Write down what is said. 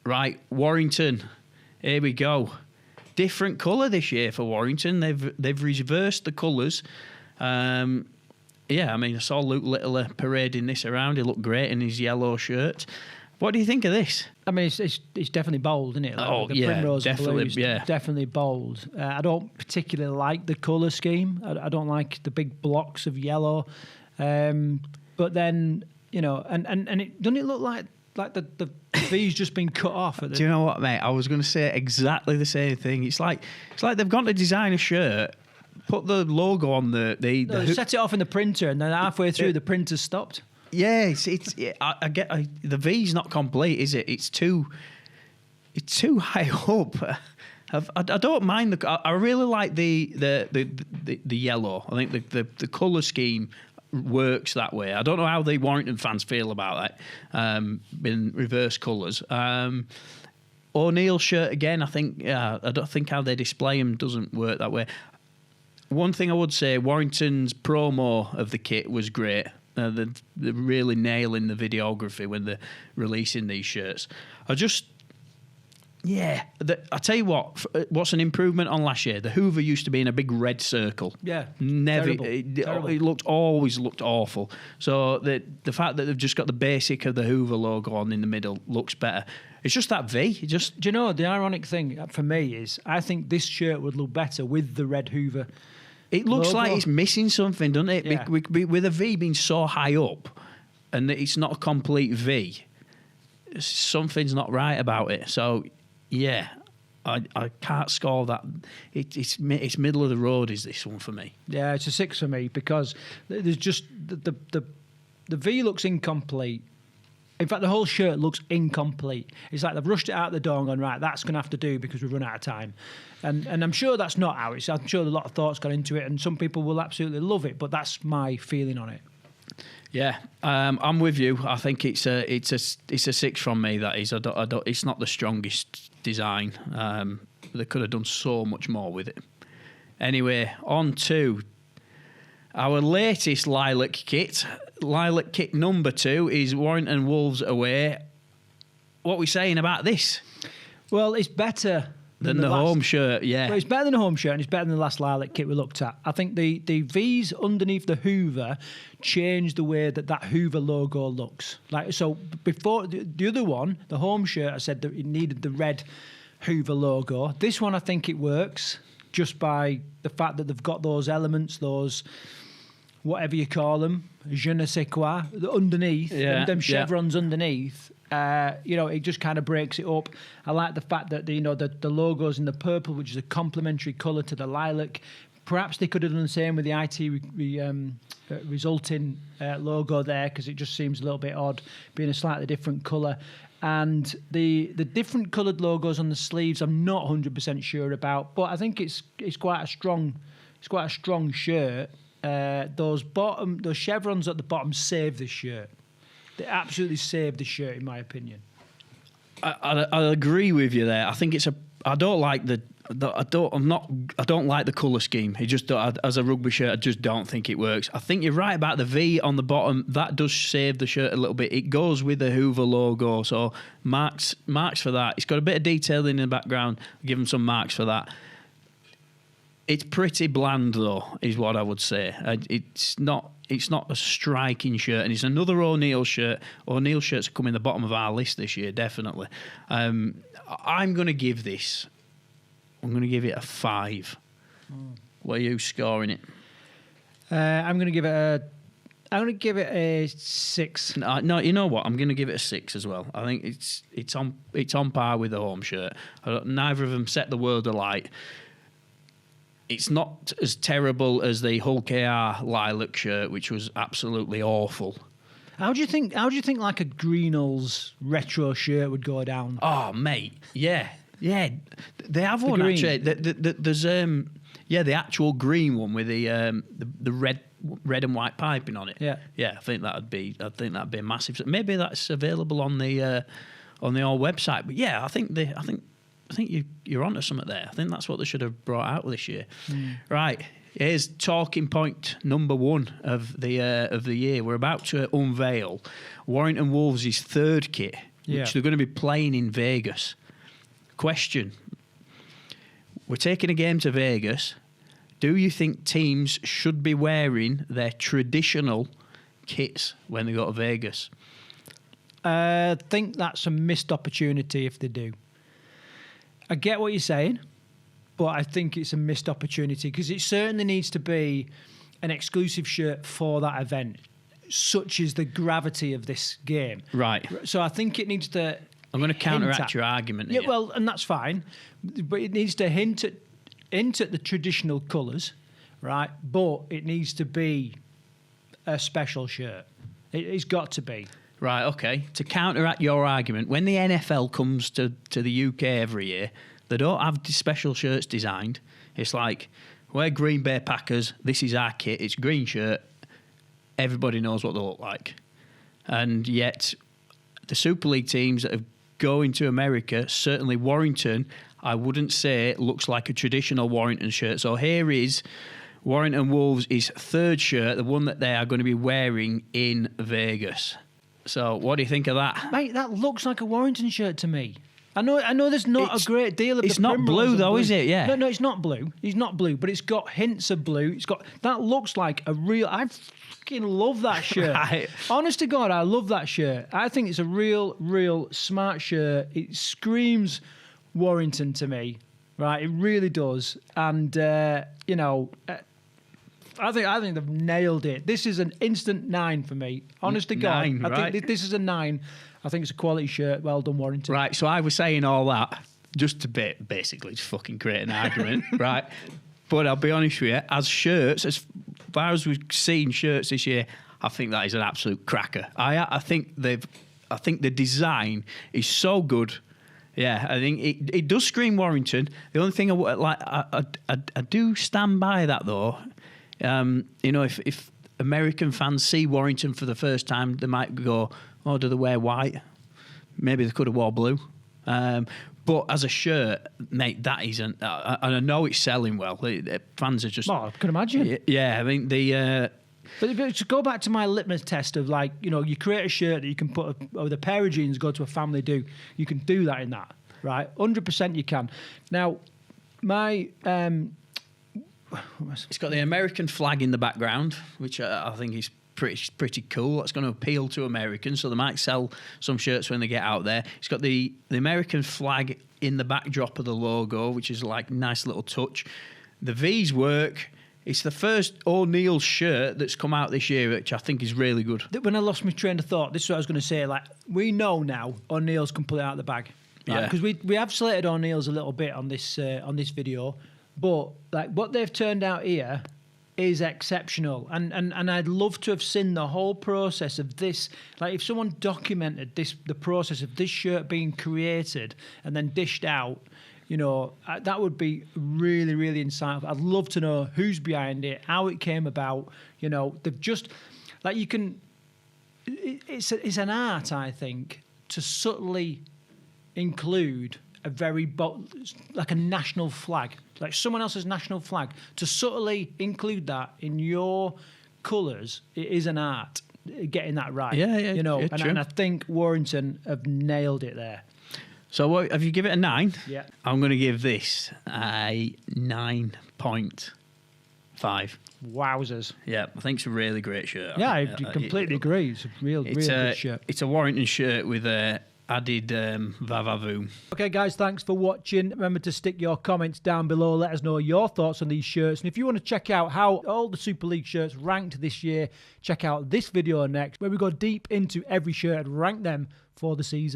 Right, Warrington. Here we go. Different colour this year for Warrington. They've reversed the colours. I mean, I saw Luke Littler parading this around. He looked great in his yellow shirt. What do you think of this? I mean, it's definitely bold, isn't it? Like the primrose definitely, and blues, definitely bold. I don't particularly like the colour scheme. I don't like the big blocks of yellow. But then, and it doesn't it look like the V's just been cut off? Do you know what, mate? I was going to say exactly the same thing. It's like they've gone to design a shirt, put the logo on they set it off in the printer, and then halfway through the printer stopped. Yeah, I get the V's not complete, is it? It's too high up. I don't mind I really like the yellow. I think the colour scheme works that way. I don't know how the Warrington fans feel about that. In reverse colours. O'Neill's shirt again. I don't think how they display them doesn't work that way. One thing I would say, Warrington's promo of the kit was great. They're really nailing the videography when they're releasing these shirts. I tell you what's an improvement on last year? The Hoover used to be in a big red circle. Yeah, never. Terrible. It always looked awful. So the fact that they've just got the basic of the Hoover logo on in the middle looks better. It's just that V. Do you know the ironic thing for me is I think this shirt would look better with the red Hoover. It looks logo. like it's missing something, doesn't it? Yeah. With a V being so high up and it's not a complete V, something's not right about it. So, yeah, I can't score that. It's middle of the road, is this one for me? Yeah, it's a 6 for me because there's just the V looks incomplete. In fact, the whole shirt looks incomplete. It's like they've rushed it out the door and gone, right, that's going to have to do because we've run out of time. And I'm sure that's not how it's. I'm sure a lot of thoughts got into it, and some people will absolutely love it, but that's my feeling on it. Yeah, I'm with you. I think it's a 6 from me. That is, it's not the strongest design. They could have done so much more with it. Anyway, on to our latest lilac kit. Lilac kit number 2 is Warrington Wolves away. What are we saying about this? Well, it's better than the home shirt, yeah. Well, it's better than the home shirt, and it's better than the last lilac kit we looked at. I think the V's underneath the Hoover changed the way that Hoover logo looks. Like so, before the other one, the home shirt, I said that it needed the red Hoover logo. This one, I think it works just by the fact that they've got those elements, those whatever you call them, je ne sais quoi, underneath, them chevrons underneath. It just kind of breaks it up. I like the fact that the logo's in the purple, which is a complementary colour to the lilac. Perhaps they could have done the same with the IT resulting logo there, because it just seems a little bit odd being a slightly different colour. And the different coloured logos on the sleeves, I'm not 100% sure about, but I think it's quite a strong shirt. Those chevrons at the bottom save this shirt. They absolutely saved the shirt, in my opinion. I agree with you there. I think I don't like the colour scheme. It just as a rugby shirt, I just don't think it works. I think you're right about the V on the bottom. That does save the shirt a little bit. It goes with the Hoover logo, so marks for that. It's got a bit of detailing in the background. Give them some marks for that. It's pretty bland, though, is what I would say. It's not a striking shirt, and it's another O'Neill shirt. O'Neill shirts come in the bottom of our list this year, definitely. I'm going to give this. I'm going to give it a 5. What are you scoring it? I'm going to give it a 6. No, you know what? I'm going to give it a 6 as well. I think it's on par with the home shirt. Neither of them set the world alight. It's not as terrible as the Hull KR lilac shirt, which was absolutely awful. How do you think like a Greenall's retro shirt would go down? Oh, mate, yeah. They have one green. actually. There's the actual green one with the red and white piping on it. Yeah. I think that'd be a massive. Maybe that's available on the old website. But yeah, I think you're onto something there. I think that's what they should have brought out this year. Right, here's talking point number 1 of the year. We're about to unveil Warrington Wolves' third kit. which they're going to be playing in Vegas. Question: we're taking a game to Vegas. Do you think teams should be wearing their traditional kits when they go to Vegas? I think that's a missed opportunity if they do. I get what you're saying, but I think it's a missed opportunity because it certainly needs to be an exclusive shirt for that event, such as the gravity of this game. Right. So I think it needs to... I'm going to counteract your argument here. Yeah, well, and that's fine, but it needs to hint at the traditional colours, right? But it needs to be a special shirt. It's got to be. Right, okay. To counteract your argument, when the NFL comes to the UK every year, they don't have special shirts designed. It's like, we're Green Bay Packers, this is our kit, it's green shirt, everybody knows what they look like. And yet, the Super League teams that are going to America, certainly Warrington, I wouldn't say looks like a traditional Warrington shirt. So here is Warrington Wolves' third shirt, the one that they are going to be wearing in Vegas. So what do you think of that? Mate, that looks like a Warrington shirt to me. I know there's not a great deal of It's the not blue though, blue. is it? Yeah. No, it's not blue. It's not blue, but it's got hints of blue. That looks like a real... I fucking love that shirt. Right. Honest to God, I love that shirt. I think it's a real smart shirt. It screams Warrington to me, right? It really does. And, I think they've nailed it. This is an instant 9 for me. Honest to God. 9, right. I think this is a 9. I think it's a quality shirt. Well done, Warrington. Right, so I was saying all that just to basically just fucking create an argument, right? But I'll be honest with you, as shirts, as far as we've seen shirts this year, I think that is an absolute cracker. I think the design is so good. Yeah, I think it does scream Warrington. The only thing I do stand by that though. If American fans see Warrington for the first time, they might go, "Oh, do they wear white? Maybe they could have wore blue." But as a shirt, mate, that isn't. And I know it's selling well. Fans are just. Well, I can imagine. Yeah, I mean the. But to go back to my litmus test of you create a shirt that you can put with a pair of jeans, go to a family do. You can do that in that, right? 100% you can. Now, my. It's got the American flag in the background, which I think is pretty cool. That's going to appeal to Americans, so they might sell some shirts when they get out there. It's got the American flag in the backdrop of the logo, which is like a nice little touch. The V's work. It's the first O'Neill shirt that's come out this year, which I think is really good. When I lost my train of thought, this is what I was going to say. We know now O'Neill's completely out of the bag, right? Because we have slated O'Neill's a little bit on this video. But what they've turned out here is exceptional, and I'd love to have seen the whole process of this. If someone documented the process of this shirt being created and then dished out, that would be really, really insightful. I'd love to know who's behind it, how it came about. They've just it's an art, I think, to subtly include a a national flag, like someone else's national flag, to subtly include that in your colours. It is an art getting that right. Yeah, and I think Warrington have nailed it there. So what, have you given it a 9? Yeah. I'm going to give this a 9.5. Wowzers. Yeah, I think it's a really great shirt. Yeah, I completely agree. It's a real good shirt. It's a Warrington shirt with a added vavavoom. Okay, guys, thanks for watching. Remember to stick your comments down below. Let us know your thoughts on these shirts. And if you want to check out how all the Super League shirts ranked this year, check out this video next, where we go deep into every shirt and rank them for the season.